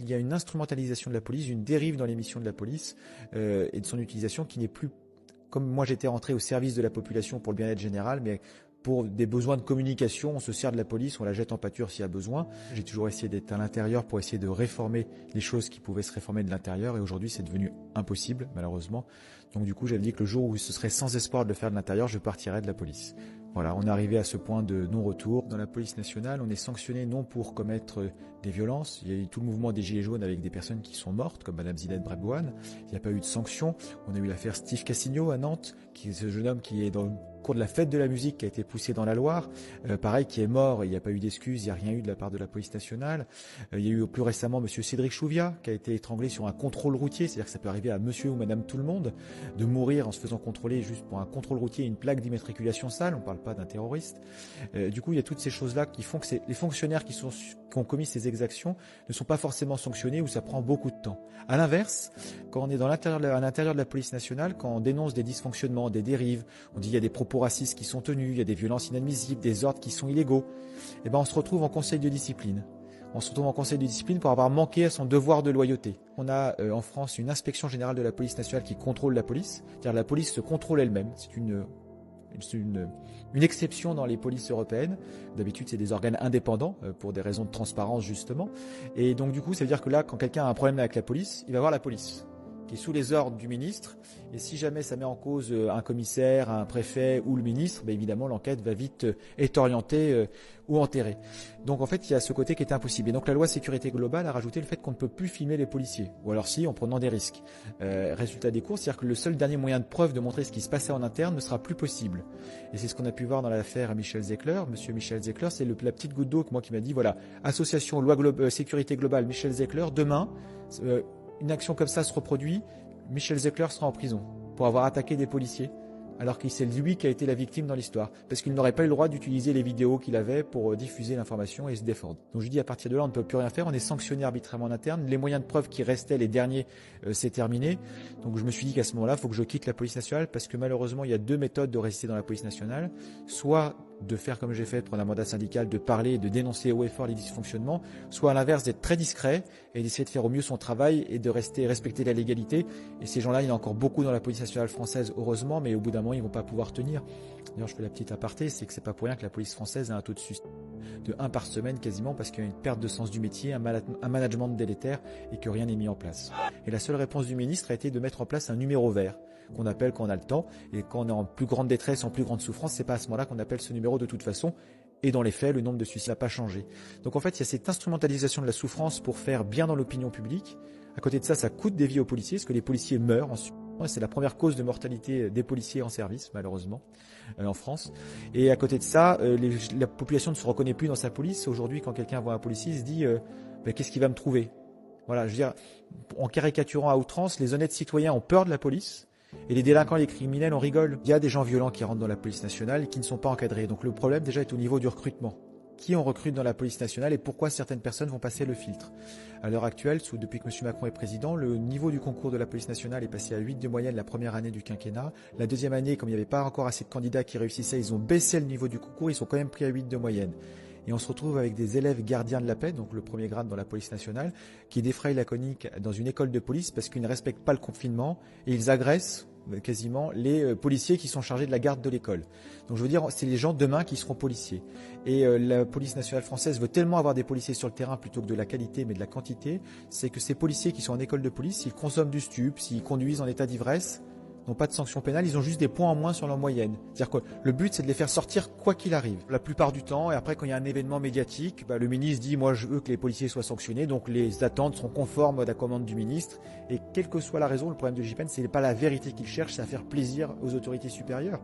Il y a une instrumentalisation de la police, une dérive dans les missions de la police et de son utilisation qui n'est plus, comme moi j'étais rentré au service de la population pour le bien-être général, mais pour des besoins de communication, on se sert de la police, on la jette en pâture s'il y a besoin. J'ai toujours essayé d'être à l'intérieur pour essayer de réformer les choses qui pouvaient se réformer de l'intérieur et aujourd'hui c'est devenu impossible malheureusement. Donc du coup j'avais dit que le jour où ce serait sans espoir de le faire de l'intérieur, je partirais de la police. Voilà, on est arrivé à ce point de non-retour. Dans la police nationale, on est sanctionné non pour commettre des violences. Il y a eu tout le mouvement des Gilets jaunes avec des personnes qui sont mortes, comme Madame Zinette Brebouane. Il n'y a pas eu de sanctions. On a eu l'affaire Steve Cassigno à Nantes, qui est ce jeune homme qui est dans le cours de la fête de la musique, qui a été poussé dans la Loire. Pareil, qui est mort, il n'y a pas eu d'excuses, il n'y a rien eu de la part de la police nationale. Il y a eu plus récemment Monsieur Cédric Chouviat, qui a été étranglé sur un contrôle routier. C'est-à-dire que ça peut arriver à Monsieur ou Madame tout le monde de mourir en se faisant contrôler juste pour un contrôle routier et une plaque d'immatriculation sale. On parle pas d'un terroriste. Du coup, il y a toutes ces choses-là qui font que les fonctionnaires qui ont commis ces exactions ne sont pas forcément sanctionnés ou ça prend beaucoup de temps. À l'inverse, quand on est à l'intérieur de la police nationale, quand on dénonce des dysfonctionnements, des dérives, on dit il y a des propos racistes qui sont tenus, il y a des violences inadmissibles, des ordres qui sont illégaux, et ben on se retrouve en conseil de discipline. On se retrouve en conseil de discipline pour avoir manqué à son devoir de loyauté. On a en France une inspection générale de la police nationale qui contrôle la police. C'est-à-dire la police se contrôle elle-même. C'est une exception dans les polices européennes. D'habitude, c'est des organes indépendants pour des raisons de transparence justement. Et donc du coup, ça veut dire que là, quand quelqu'un a un problème avec la police, il va voir la police qui est sous les ordres du ministre. Et si jamais ça met en cause un commissaire, un préfet ou le ministre, ben évidemment l'enquête va vite être orientée ou enterrée. Donc en fait, il y a ce côté qui est impossible. Et donc la loi sécurité globale a rajouté le fait qu'on ne peut plus filmer les policiers. Ou alors si, en prenant des risques. Résultat des courses, c'est-à-dire que le seul dernier moyen de preuve de montrer ce qui se passait en interne ne sera plus possible. Et c'est ce qu'on a pu voir dans l'affaire Michel Zecler. Monsieur Michel Zecler, c'est la petite goutte d'eau qui m'a dit, voilà, association loi sécurité globale Michel Zecler, demain, une action comme ça se reproduit, Michel Zecler sera en prison pour avoir attaqué des policiers, alors que c'est lui qui a été la victime dans l'histoire, parce qu'il n'aurait pas eu le droit d'utiliser les vidéos qu'il avait pour diffuser l'information et se défendre. Donc je dis à partir de là, on ne peut plus rien faire, on est sanctionné arbitrairement en interne, les moyens de preuve qui restaient, les derniers, c'est terminé. Donc je me suis dit qu'à ce moment-là, il faut que je quitte la police nationale, parce que malheureusement, il y a deux méthodes de résister dans la police nationale, soit de faire comme j'ai fait, de prendre un mandat syndical, de parler et de dénoncer haut et fort les dysfonctionnements, soit à l'inverse d'être très discret et d'essayer de faire au mieux son travail et de respecter la légalité. Et ces gens-là, il y en a encore beaucoup dans la police nationale française, heureusement, mais au bout d'un moment, ils vont pas pouvoir tenir. D'ailleurs, je fais la petite aparté, c'est que c'est pas pour rien que la police française a un taux de suicide de 1 par semaine quasiment, parce qu'il y a une perte de sens du métier, un management délétère et que rien n'est mis en place. Et la seule réponse du ministre a été de mettre en place un numéro vert qu'on appelle quand on a le temps, et quand on est en plus grande détresse, en plus grande souffrance, c'est pas à ce moment-là qu'on appelle ce numéro de toute façon. Et dans les faits, le nombre de suicides n'a pas changé. Donc en fait, il y a cette instrumentalisation de la souffrance pour faire bien dans l'opinion publique. À côté de ça, ça coûte des vies aux policiers, parce que les policiers meurent en c'est la première cause de mortalité des policiers en service, malheureusement, en France. Et à côté de ça, la population ne se reconnaît plus dans sa police. Aujourd'hui, quand quelqu'un voit un policier, il se dit qu'est-ce qu'il va me trouver? Voilà, je veux dire, en caricaturant à outrance, les honnêtes citoyens ont peur de la police. Et les délinquants, les criminels, on rigole. Il y a des gens violents qui rentrent dans la police nationale et qui ne sont pas encadrés. Donc le problème déjà est au niveau du recrutement. Qui on recrute dans la police nationale et pourquoi certaines personnes vont passer le filtre. À l'heure actuelle, depuis que M. Macron est président, le niveau du concours de la police nationale est passé à 8 de moyenne la première année du quinquennat. La deuxième année, comme il n'y avait pas encore assez de candidats qui réussissaient, ils ont baissé le niveau du concours, ils sont quand même pris à 8 de moyenne. Et on se retrouve avec des élèves gardiens de la paix, donc le premier grade dans la police nationale, qui défrayent la conique dans une école de police parce qu'ils ne respectent pas le confinement et ils agressent quasiment les policiers qui sont chargés de la garde de l'école. Donc je veux dire, c'est les gens demain qui seront policiers. Et la police nationale française veut tellement avoir des policiers sur le terrain plutôt que de la qualité mais de la quantité, c'est que ces policiers qui sont en école de police, s'ils consomment du stup, s'ils conduisent en état d'ivresse, n'ont pas de sanction pénale, ils ont juste des points en moins sur leur moyenne. C'est-à-dire que le but, c'est de les faire sortir quoi qu'il arrive. La plupart du temps, et après quand il y a un événement médiatique, le ministre dit « moi je veux que les policiers soient sanctionnés », donc les attentes seront conformes à la commande du ministre. Et quelle que soit la raison, le problème de l'IGPN, c'est pas la vérité qu'il cherche, c'est à faire plaisir aux autorités supérieures.